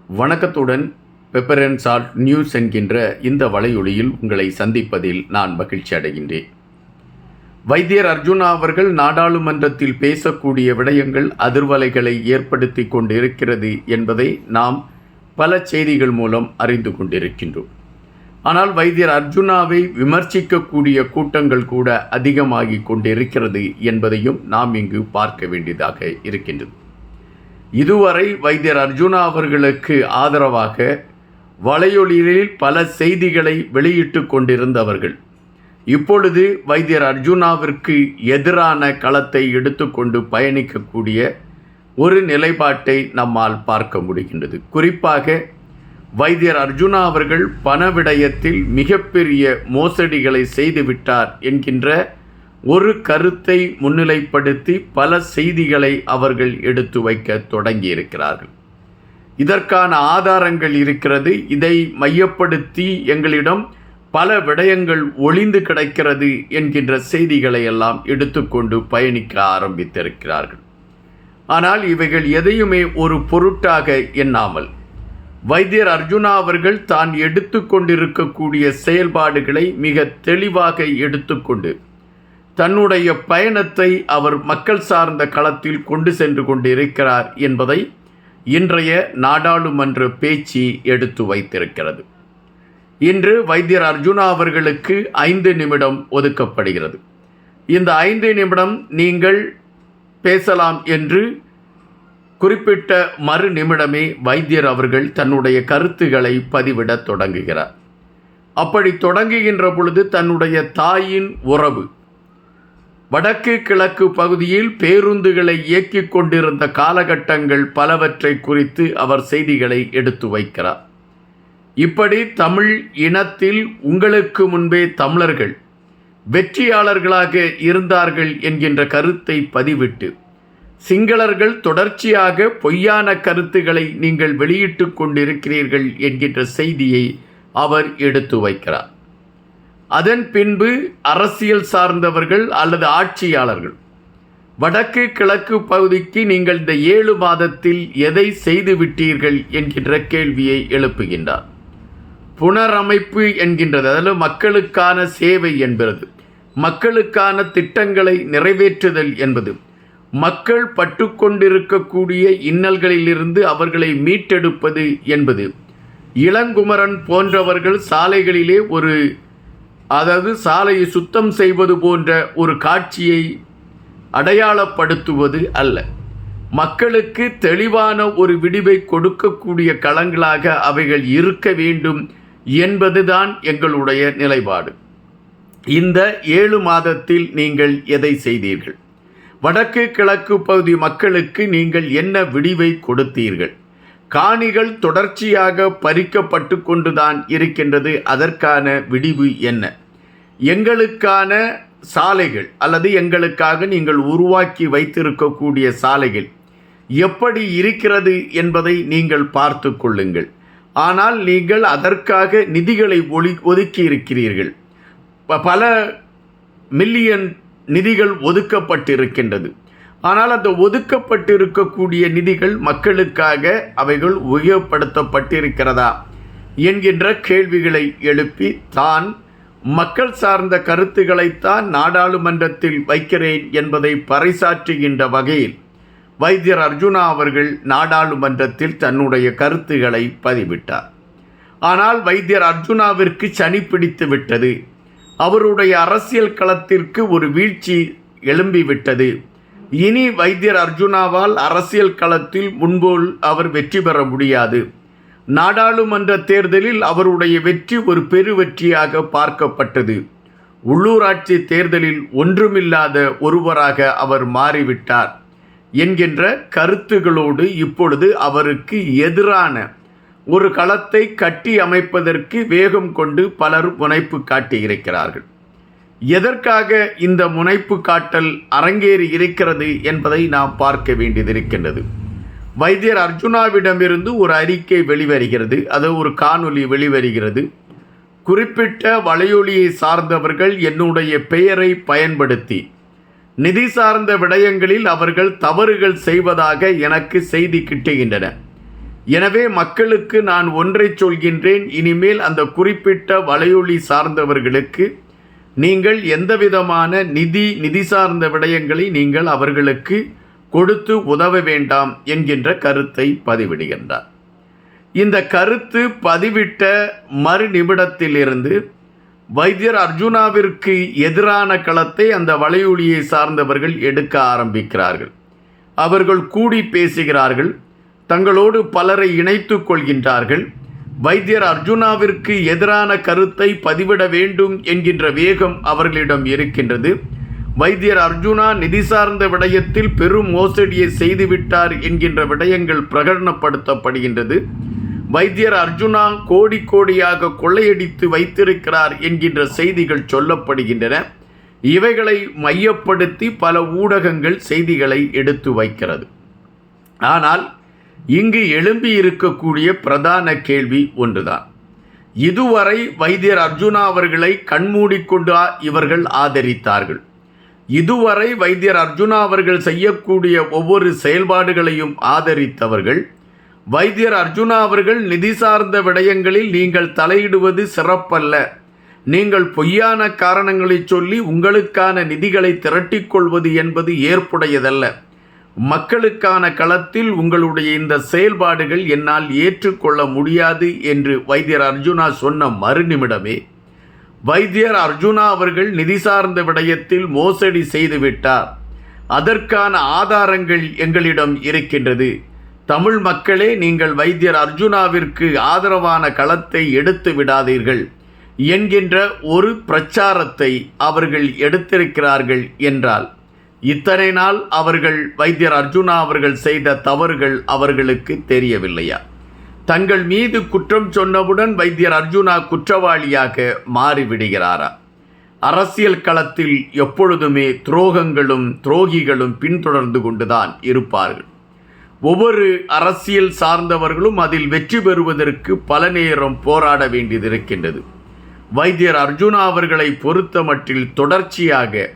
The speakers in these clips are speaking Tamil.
வணக்கத்துடன் பெப்பர் அண்ட் சால்ட் நியூஸ் என்கின்ற இந்த வலையொலியில் உங்களை சந்திப்பதில் நான் மகிழ்ச்சி அடைகின்றேன். வைத்தியர் அர்ஜுனா அவர்கள் நாடாளுமன்றத்தில் பேசக்கூடிய விடயங்கள் அதிர்வலைகளை ஏற்படுத்தி கொண்டிருக்கிறது என்பதை நாம் பல செய்திகள் மூலம் அறிந்து கொண்டிருக்கின்றோம். ஆனால் வைத்தியர் அர்ஜுனாவை விமர்சிக்கக்கூடிய கூட்டங்கள் கூட அதிகமாகி கொண்டிருக்கிறது என்பதையும் நாம் இங்கு பார்க்க வேண்டியதாக இருக்கின்றது. இதுவரை வைத்தியர் அர்ஜுனா அவர்களுக்கு ஆதரவாக வலையொலியில் பல செய்திகளை வெளியிட்டு கொண்டிருந்தவர்கள் இப்பொழுது வைத்தியர் அர்ஜுனாவிற்கு எதிரான களத்தை எடுத்துக்கொண்டு பயணிக்கக்கூடிய ஒரு நிலைப்பாட்டை நம்மால் பார்க்க முடிகின்றது. குறிப்பாக வைத்தியர் அர்ஜுனா அவர்கள் பண விடயத்தில் மிகப்பெரிய மோசடிகளை செய்துவிட்டார் என்கின்ற ஒரு கருத்தை முன்னிலைப்படுத்தி பல செய்திகளை அவர்கள் எடுத்து வைக்க தொடங்கியிருக்கிறார்கள். இதற்கான ஆதாரங்கள் இருக்கிறது. இதை மையப்படுத்தி எங்களிடம் பல விடயங்கள் ஒளிந்து கிடக்கிறது என்கின்ற செய்திகளை எல்லாம் எடுத்துக்கொண்டு பயணிக்க ஆரம்பித்திருக்கிறார்கள். ஆனால் இவைகள் எதையுமே ஒரு பொருட்டாக எண்ணாமல் வைத்தியர் அர்ஜுனா அவர்கள் தான் எடுத்து கொண்டிருக்கக்கூடிய செயல்பாடுகளை மிக தெளிவாக எடுத்துக்கொண்டு தன்னுடைய பயணத்தை அவர் மக்கள் சார்ந்த களத்தில் கொண்டு சென்று கொண்டிருக்கிறார் என்பதை இன்றைய நாடாளுமன்ற பேச்சு எடுத்து வைத்திருக்கிறது. இன்று வைத்தியர் அர்ஜுனா அவர்களுக்கு 5 நிமிடம் ஒதுக்கப்படுகிறது. இந்த 5 நிமிடம் நீங்கள் பேசலாம் என்று குறிப்பிட்ட மறு நிமிடமே வைத்தியர் அவர்கள் தன்னுடைய கருத்துக்களை பதிவிட தொடங்குகிறார். அப்படி தொடங்குகின்ற பொழுது தன்னுடைய தாயின் உறவு வடக்கு கிழக்கு பகுதியில் பேருந்துகளை இயக்கிக் கொண்டிருந்த காலகட்டங்கள் பலவற்றை குறித்து அவர் செய்திகளை எடுத்து வைக்கிறார். இப்படி தமிழ் இனத்தில் உங்களுக்கு முன்பே தமிழர்கள் வெற்றியாளர்களாக இருந்தார்கள் என்கின்ற கருத்தை பதிவிட்டு சிங்களர்கள் தொடர்ச்சியாக பொய்யான கருத்துக்களை நீங்கள் வெளியிட்டு கொண்டிருக்கிறீர்கள் என்கின்ற செய்தியை அவர் எடுத்து வைக்கிறார். அதன் பின்பு அரசியல் சார்ந்தவர்கள் அல்லது ஆட்சியாளர்கள் வடக்கு கிழக்கு பகுதிக்கு நீங்கள் இந்த 7 மாதத்தில் எதை செய்து விட்டீர்கள் என்கின்ற கேள்வியை எழுப்புகின்றார். புனரமைப்பு என்கின்றது, அதாவது மக்களுக்கான சேவை என்பது, மக்களுக்கான திட்டங்களை நிறைவேற்றுதல் என்பது, மக்கள் பட்டுக்கொண்டிருக்கக்கூடிய இன்னல்களிலிருந்து அவர்களை மீட்டெடுப்பது என்பது, இளங்குமரன் போன்றவர்கள் சாலைகளிலே சாலையை சுத்தம் செய்வது போன்ற ஒரு காட்சியை அடையாளப்படுத்துவது அல்ல. மக்களுக்கு தெளிவான ஒரு விடிவை கொடுக்கக்கூடிய களங்களாக அவைகள் இருக்க வேண்டும் என்பதுதான் எங்களுடைய நிலைப்பாடு. இந்த 7 மாதத்தில் நீங்கள் எதை செய்தீர்கள்? வடக்கு கிழக்கு பகுதி மக்களுக்கு நீங்கள் என்ன விடிவை கொடுத்தீர்கள்? காணிகள் தொடர்ச்சியாக பறிக்கப்பட்டு கொண்டுதான் இருக்கின்றது. அதற்கான விடிவு என்ன? எங்களுக்கான சாலைகள் அல்லது எங்களுக்காக நீங்கள் உருவாக்கி வைத்திருக்கக்கூடிய சாலைகள் எப்படி இருக்கிறது என்பதை நீங்கள் பார்த்து கொள்ளுங்கள். ஆனால் நீங்கள் அதற்காக நிதிகளை ஒதுக்கி இருக்கிறீர்கள். பல மில்லியன் நிதிகள் ஒதுக்கப்பட்டிருக்கின்றது. ஆனால் அந்த ஒதுக்கப்பட்டிருக்கக்கூடிய நிதிகள் மக்களுக்காக அவைகள் உபயோகப்படுத்தப்பட்டிருக்கிறதா என்கின்ற கேள்விகளை எழுப்பி தான் மக்கள் சார்ந்த கருத்துக்களைத்தான் நாடாளுமன்றத்தில் வைக்கிறேன் என்பதை பறைசாற்றுகின்ற வகையில் வைத்தியர் அர்ஜுனா அவர்கள் நாடாளுமன்றத்தில் தன்னுடைய கருத்துக்களை பதிவிட்டார். ஆனால் வைத்தியர் அர்ஜுனாவிற்கு சனி பிடித்து விட்டது. அவருடைய அரசியல் களத்திற்கு ஒரு வீழ்ச்சி எழும்பிவிட்டது. இனி வைத்தியர் அர்ஜுனாவால் அரசியல் களத்தில் முன்போல் அவர் வெற்றி பெற முடியாது. நாடாளுமன்ற தேர்தலில் அவருடைய வெற்றி ஒரு பெருவெற்றியாக பார்க்கப்பட்டது. உள்ளூராட்சி தேர்தலில் ஒன்றுமில்லாத ஒருவராக அவர் மாறிவிட்டார் என்கின்ற கருத்துகளோடு இப்பொழுது அவருக்கு எதிரான ஒரு களத்தை கட்டி அமைப்பதற்கு வேகம் கொண்டு பலர் முனைப்பு காட்டியிருக்கிறார்கள். எதற்காக இந்த முனைப்பு காட்டல் அரங்கேறி இருக்கிறது என்பதை நாம் பார்க்க வேண்டியதிருக்கின்றது. வைத்தியர் அர்ஜுனாவிடமிருந்து ஒரு அறிக்கை வெளிவருகிறது, அது ஒரு காணொலி வெளிவருகிறது. குறிப்பிட்ட வலையொலியை சார்ந்தவர்கள் என்னுடைய பெயரை பயன்படுத்தி நிதி சார்ந்த விடயங்களில் அவர்கள் தவறுகள் செய்வதாக எனக்கு செய்தி கிட்டுகின்றன. எனவே மக்களுக்கு நான் ஒன்றை சொல்கின்றேன், இனிமேல் அந்த குறிப்பிட்ட வலையொலி சார்ந்தவர்களுக்கு நீங்கள் எந்தவிதமான நிதி சார்ந்த விடயங்களை நீங்கள் அவர்களுக்கு கொடுத்து உதவ வேண்டாம் என்கின்ற கருத்தை பதிவிடுகின்றார். இந்த கருத்து பதிவிட்ட மறு நிமிடத்திலிருந்து வைத்தியர் அர்ஜுனாவிற்கு எதிரான களத்தை அந்த வலையொலியை சார்ந்தவர்கள் எடுக்க ஆரம்பிக்கிறார்கள். அவர்கள் கூடி பேசுகிறார்கள், தங்களோடு பலரை இணைத்து கொள்கின்றார்கள். வைத்தியர் அர்ஜுனாவிற்கு எதிரான கருத்தை பதிவிட வேண்டும் என்கின்ற வேகம் அவர்களிடம் இருக்கின்றது. வைத்தியர் அர்ஜுனா நிதி சார்ந்த விடயத்தில் பெரும் மோசடியை செய்துவிட்டார் என்கின்ற விடயங்கள் பிரகடனப்படுத்தப்படுகின்றது. வைத்தியர் அர்ஜுனா கோடி கோடியாக கொள்ளையடித்து வைத்திருக்கிறார் என்கின்ற செய்திகள் சொல்லப்படுகின்றன. இவைகளை மையப்படுத்தி பல ஊடகங்கள் செய்திகளை எடுத்து வைக்கிறது. ஆனால் இங்கு எழும்பி இருக்கக்கூடிய பிரதான கேள்வி ஒன்றுதான். இதுவரை வைத்தியர் அர்ஜுனா அவர்களை கண்மூடிக்கொண்டு இவர்கள் ஆதரித்தார்கள். இதுவரை வைத்தியர் அர்ஜுனா அவர்கள் செய்யக்கூடிய ஒவ்வொரு செயல்பாடுகளையும் ஆதரித்தவர்கள். வைத்தியர் அர்ஜுனா அவர்கள் நிதி சார்ந்த விடயங்களில் நீங்கள் தலையிடுவது சிறப்பல்ல, நீங்கள் பொய்யான காரணங்களை சொல்லி உங்களுக்கான நிதிகளை திரட்டிக்கொள்வது என்பது ஏற்புடையதல்ல, மக்களுக்கான களத்தில் உங்களுடைய இந்த செயல்பாடுகள் என்னால் ஏற்றுக்கொள்ள முடியாது என்று வைத்தியர் அர்ஜுனா சொன்ன மறுநிமிடமே வைத்தியர் அர்ஜுனா அவர்கள் நிதி சார்ந்த விடயத்தில் மோசடி செய்துவிட்டார், அதற்கான ஆதாரங்கள் எங்களிடம் இருக்கின்றது, தமிழ் மக்களே நீங்கள் வைத்தியர் அர்ஜுனாவிற்கு ஆதரவான களத்தை எடுத்து விடாதீர்கள் என்கின்ற ஒரு பிரச்சாரத்தை அவர்கள் எடுத்திருக்கிறார்கள் என்றால், இத்தனை நாள் அவர்கள் வைத்தியர் அர்ஜுனா அவர்கள் செய்த தவறுகள் அவர்களுக்கு தெரியவில்லையா? தங்கள் மீது குற்றம் சொன்னவுடன் வைத்தியர் அர்ஜுனா குற்றவாளியாக மாறிவிடுகிறாரா? அரசியல் களத்தில் எப்பொழுதுமே துரோகங்களும் துரோகிகளும் பின்தொடர்ந்து கொண்டுதான் இருப்பார்கள். ஒவ்வொரு அரசியல் சார்ந்தவர்களும் அதில் வெற்றி பெறுவதற்கு பல நேரம் போராட வேண்டியதிருக்கின்றது. வைத்தியர் அர்ஜுனா அவர்களை பொறுத்தமட்டில் தொடர்ச்சியாக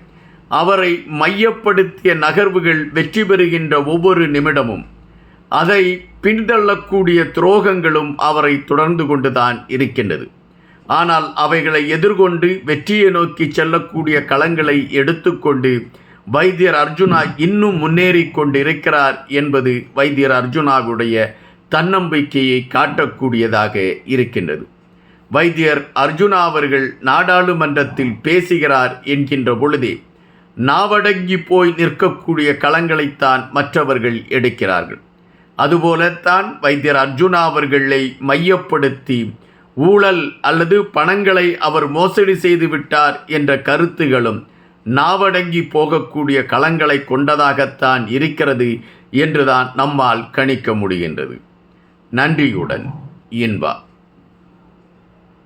அவரை மையப்படுத்திய நகர்வுகள் வெற்றி பெறுகின்ற ஒவ்வொரு நிமிடமும் அதை பின்தள்ளக்கூடிய துரோகங்களும் அவரை தொடர்ந்து கொண்டுதான் இருக்கின்றது. ஆனால் அவைகளை எதிர்கொண்டு வெற்றியை நோக்கி செல்லக்கூடிய களங்களை எடுத்துக்கொண்டு வைத்தியர் அர்ஜுனா இன்னும் முன்னேறி கொண்டிருக்கிறார் என்பது வைத்தியர் அர்ஜுனாவுடைய தன்னம்பிக்கையை காட்டக்கூடியதாக இருக்கின்றது. வைத்தியர் அர்ஜுனா அவர்கள் நாடாளுமன்றத்தில் பேசுகிறார் என்கின்ற பொழுதே நாவடங்கி போய் நிற்கக்கூடிய களங்களைத்தான் மற்றவர்கள் எடுக்கிறார்கள். அதுபோலத்தான் வைத்தியர் அர்ஜுனா அவர்களை மையப்படுத்தி ஊழல் அல்லது பணங்களை அவர் மோசடி செய்து விட்டார் என்ற கருத்துகளும் நாவடங்கி போகக்கூடிய களங்களை கொண்டதாகத்தான் இருக்கிறது என்றுதான் நம்மால் கணிக்க முடிகின்றது. நன்றியுடன் இன்பா.